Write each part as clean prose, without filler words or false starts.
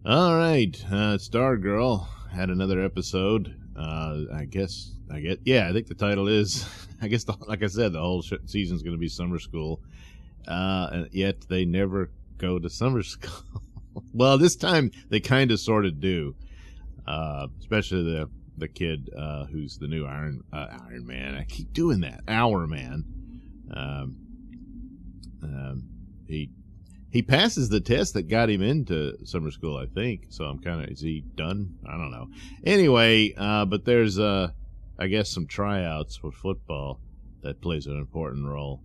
All right, Stargirl had another episode. I think the title is. Like I said, the whole season's going to be summer school. And yet they never go to summer school. Well, this time they kind of, sort of do. Especially the kid who's the new Iron Man. I keep doing that. Our Man. He passes the test that got him into summer school, I think. So I'm kind of, is he done? I don't know. Anyway, but there's, I guess, some tryouts for football that plays an important role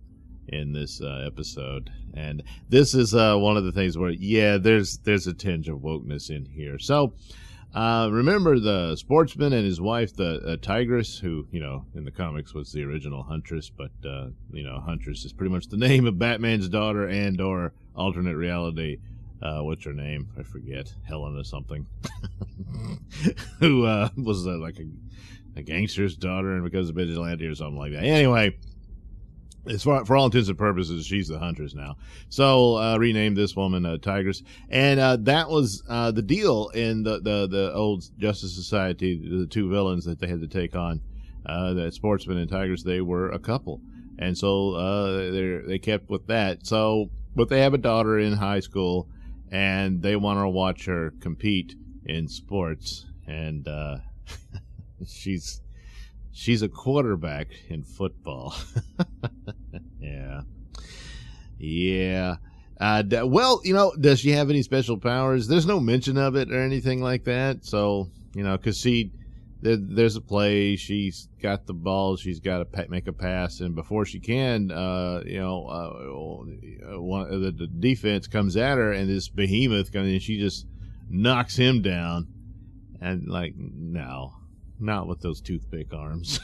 in this episode. And this is one of the things where, yeah, there's a tinge of wokeness in here. So remember the sportsman and his wife, the tigress, who, in the comics was the original Huntress, but, Huntress is pretty much the name of Batman's daughter and or alternate reality. What's her name? I forget. Helen or something. Who was like a gangster's daughter and becomes a vigilante or something like that. Anyway, for all intents and purposes, she's the Huntress now. So renamed this woman Tigress, and that was the deal in the old Justice Society. The two villains that they had to take on, the Sportsman and Tigress, they were a couple, and so they kept with that. So, but they have a daughter in high school, and they want to watch her compete in sports, and she's a quarterback in football. Yeah. Well, does she have any special powers? There's no mention of it or anything like that. So, because there's a play, she's got the ball, she's got to make a pass, and before she can, the defense comes at her, and this behemoth comes in, and she just knocks him down. And no, not with those toothpick arms.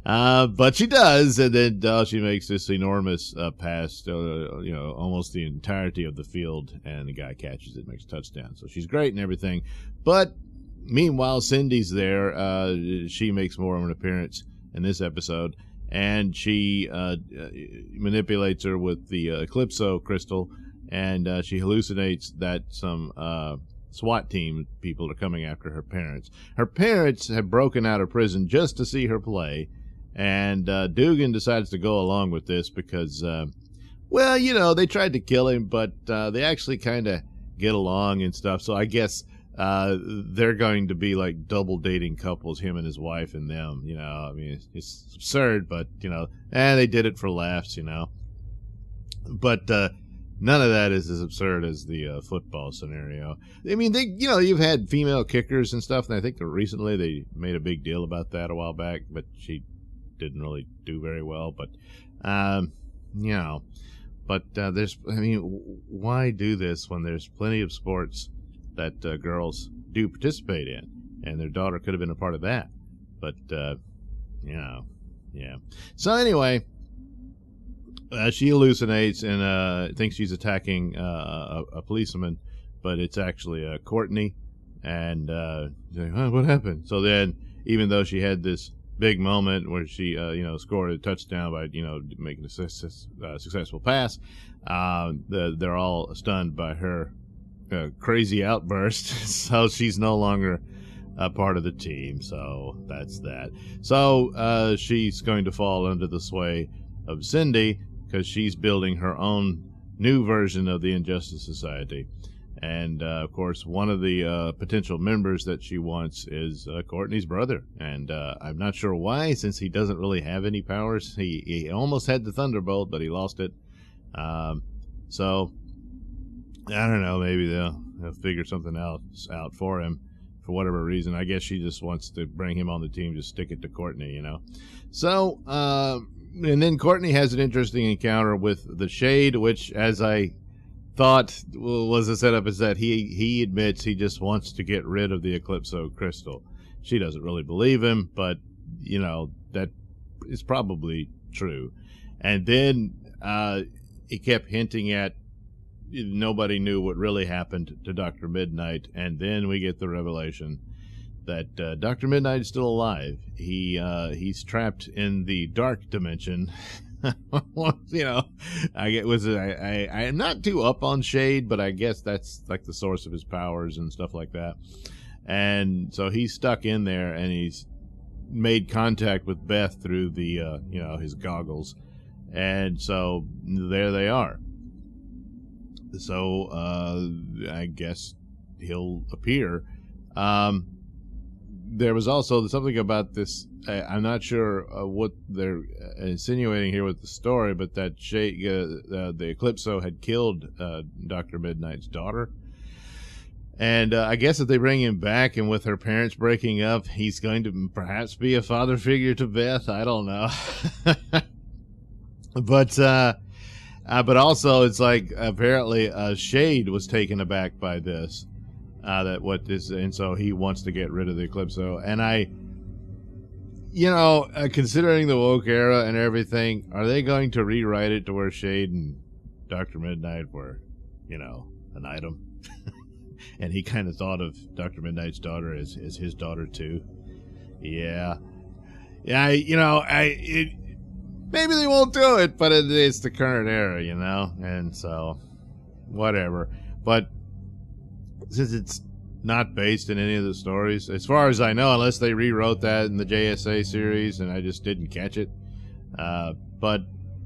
But she does, and then she makes this enormous pass, almost the entirety of the field, and the guy catches it, makes a touchdown. So she's great and everything. But meanwhile, Cindy's there. She makes more of an appearance in this episode, and she manipulates her with the Eclipso crystal, and she hallucinates that some SWAT team people are coming after her parents. Her parents have broken out of prison just to see her play, and Dugan decides to go along with this because, they tried to kill him, but they actually kind of get along and stuff. So I guess they're going to be like double dating couples, him and his wife and them. I mean, it's absurd, but and they did it for laughs, But none of that is as absurd as the football scenario. I mean, you've had female kickers and stuff, and I think that recently they made a big deal about that a while back, but she didn't really do very well. But, why do this when there's plenty of sports that girls do participate in, and their daughter could have been a part of that? But, yeah. So anyway, she hallucinates and thinks she's attacking a policeman, but it's actually Courtney. And she's like, what happened? So then, even though she had this big moment where she, scored a touchdown by, making a successful pass, they're all stunned by her crazy outburst. So she's no longer a part of the team. So that's that. So she's going to fall under the sway of Cindy, because she's building her own new version of the Injustice Society. And, of course, one of the potential members that she wants is Courtney's brother. And I'm not sure why, since he doesn't really have any powers. He almost had the Thunderbolt, but he lost it. So, I don't know, maybe they'll figure something else out for him for whatever reason. I guess she just wants to bring him on the team, just stick it to Courtney, So, and then Courtney has an interesting encounter with the Shade, which, as I thought was a setup, is that he admits he just wants to get rid of the Eclipso crystal. She doesn't really believe him, but, that is probably true. And then he kept hinting at nobody knew what really happened to Dr. Midnight, and then we get the revelation that Dr. Midnight is still alive. He's trapped in the dark dimension You know, I am not too up on Shade, but I guess that's like the source of his powers and stuff like that. And so he's stuck in there, and he's made contact with Beth through the his goggles, and so there they are. So I guess he'll appear. There was also something about this. I'm not sure what they're insinuating here with the story, but that the Eclipso had killed Dr. Midnight's daughter. And I guess if they bring him back, and with her parents breaking up, he's going to perhaps be a father figure to Beth. I don't know. But also, it's like apparently Shade was taken aback by this. And so he wants to get rid of the Eclipso. And considering the woke era and everything, are they going to rewrite it to where Shade and Dr. Midnight were, an item? And he kind of thought of Dr. Midnight's daughter as his daughter too. Yeah. Maybe they won't do it, but it's the current era, and so whatever. But since it's not based in any of the stories, as far as I know, unless they rewrote that in the JSA series and I just didn't catch it, but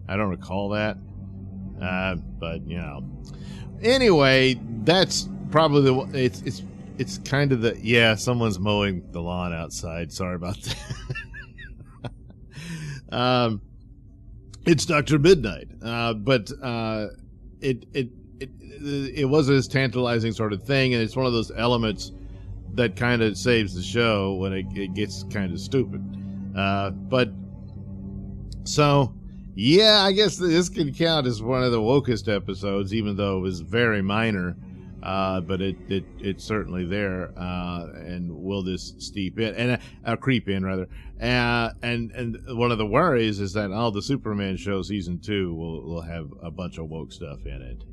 I don't recall that. But anyway, that's probably it's kind of someone's mowing the lawn outside. Sorry about that. It's Dr. Midnight, but it was a tantalizing sort of thing, and it's one of those elements that kind of saves the show when it gets kind of stupid. But so I guess this can count as one of the wokest episodes, even though it was very minor. But it's certainly there, and will this creep in rather. And one of the worries is that the Superman show season 2 will have a bunch of woke stuff in it.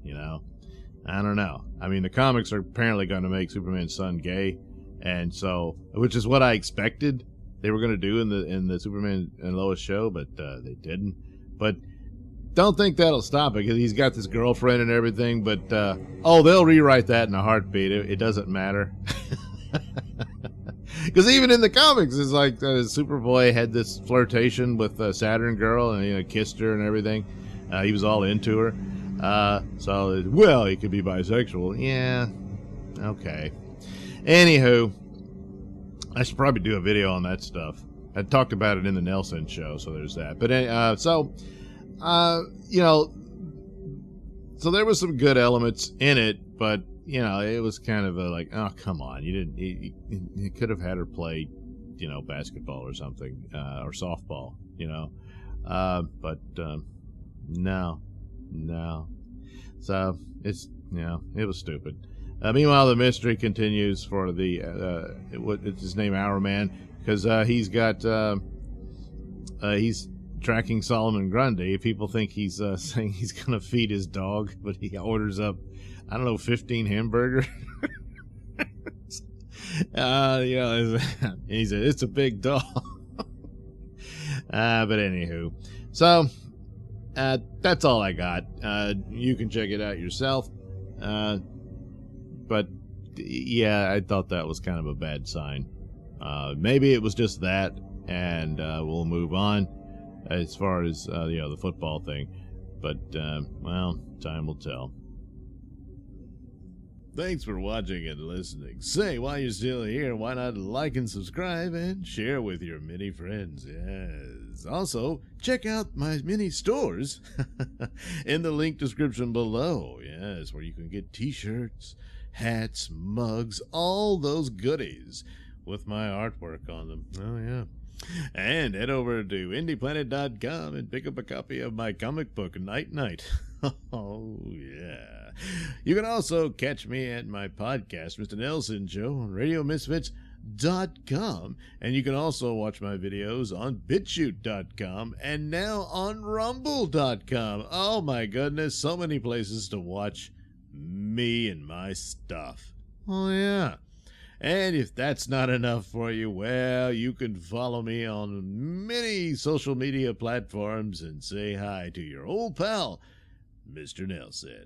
I don't know. I mean, the comics are apparently going to make Superman's son gay, and so, which is what I expected they were going to do in the Superman and Lois show, but they didn't. But don't think that'll stop it, because he's got this girlfriend and everything. But they'll rewrite that in a heartbeat. It doesn't matter. Because even in the comics, it's like Superboy had this flirtation with Saturn Girl, and kissed her and everything. He was all into her. He could be bisexual. Yeah, okay. Anywho, I should probably do a video on that stuff. I talked about it in the Nailsin Show, so there's that. But so there was some good elements in it, but it was kind of like, oh, come on, you could have had her play, basketball or something, or softball, but no. So it's, it was stupid. Meanwhile, the mystery continues for the what's his name, Our Man, because he's tracking Solomon Grundy. People think he's saying he's gonna feed his dog, but he orders up, 15 hamburgers. It's a big dog. But anywho, so that's all I got. You can check it out yourself. But yeah, I thought that was kind of a bad sign. Maybe it was just that, and we'll move on as far as the football thing. But time will tell. Thanks for watching and listening. Say, while you're still here, why not like and subscribe and share with your many friends? Yes. Also, check out my mini stores in the link description below. Yes, where you can get t-shirts, hats, mugs, all those goodies with my artwork on them. Oh, yeah. And head over to indieplanet.com and pick up a copy of my comic book, Night Night. Oh, yeah. You can also catch me at my podcast, Mr. Nailsin Show, on RadioMisfits.com. And you can also watch my videos on BitChute.com and now on Rumble.com. Oh, my goodness. So many places to watch me and my stuff. Oh, yeah. And if that's not enough for you, well, you can follow me on many social media platforms and say hi to your old pal, Mr. Nailsin.